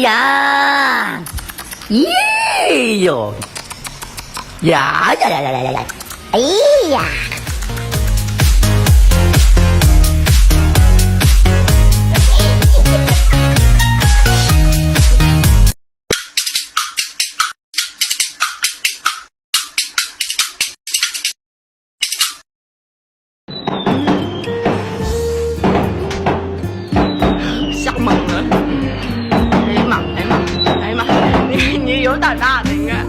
呀，咦哟，呀呀呀呀呀呀呀，哎呀！吓懵了！哎呀妈！哎呀妈！哎呀妈！你有点大的应该，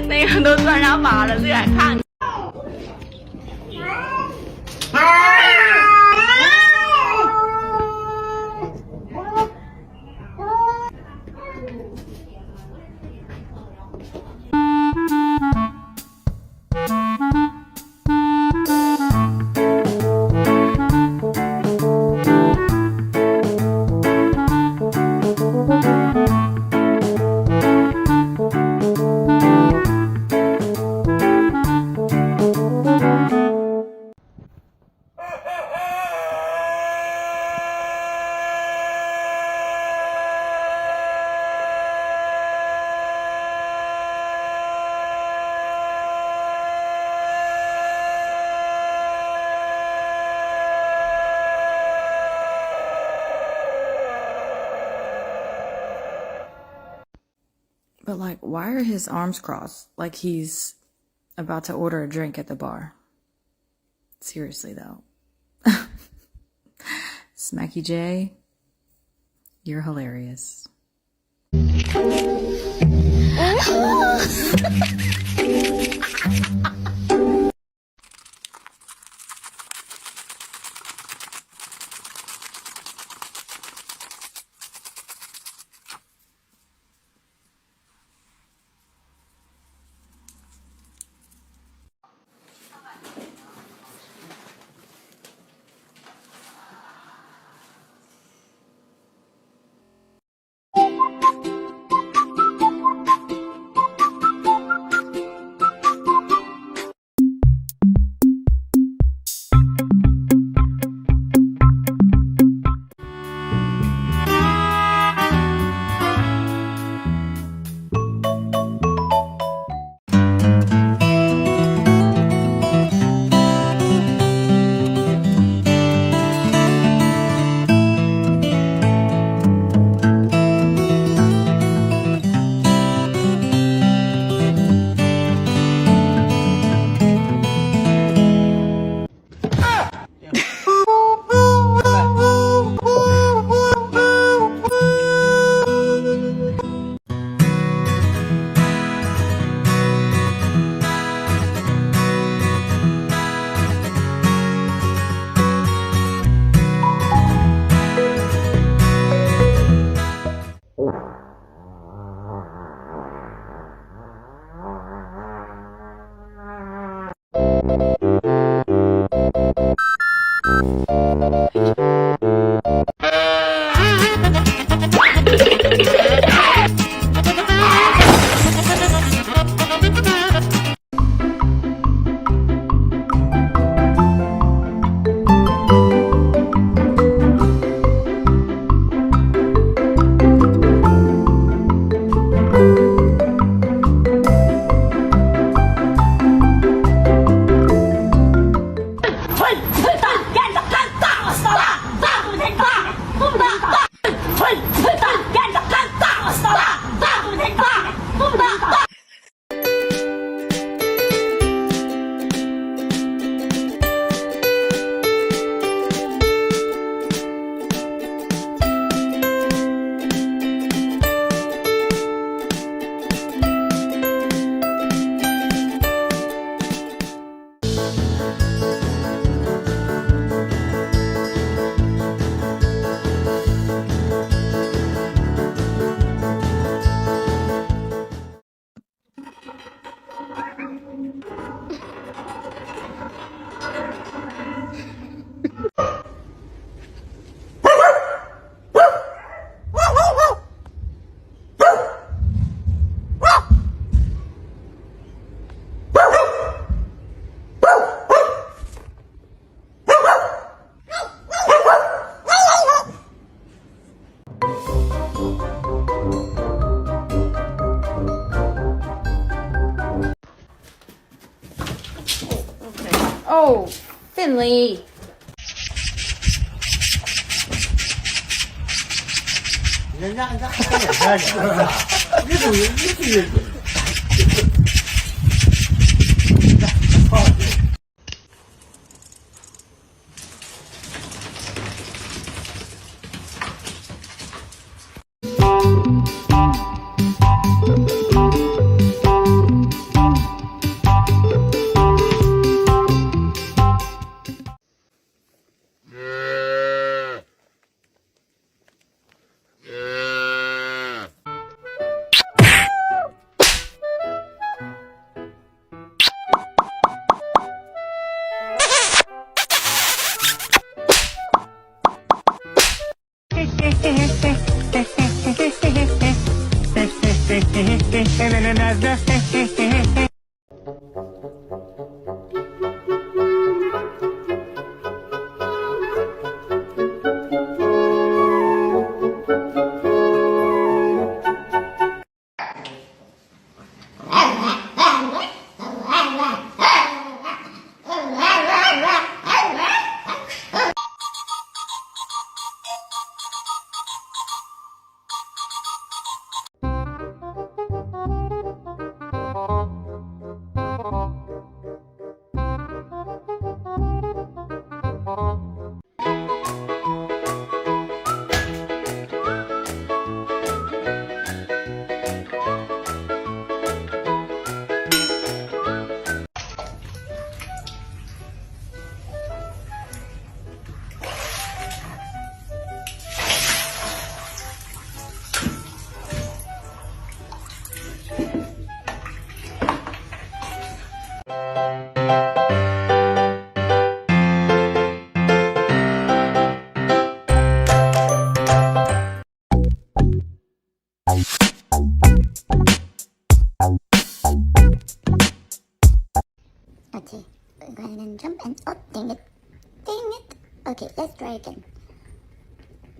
那个都算上法了，最爱看。But, like, why are his arms crossed? Like he's about to order a drink at the bar. Seriously, though. Smacky J, you're hilarious. Oh, Finley. Okay, go ahead and jump and oh, dang it. Dang it. Okay, let's try again.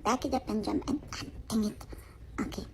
Back it up and jump and dang it. Okay.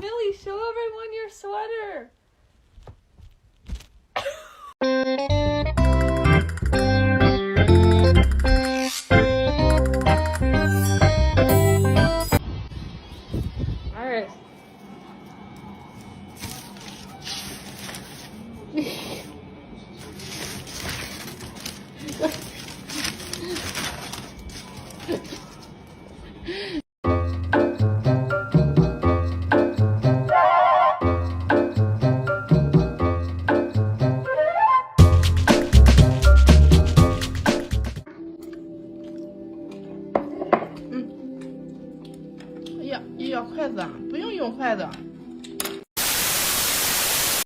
Millie, show everyone your sweater. Alright.要筷子啊？不用筷子。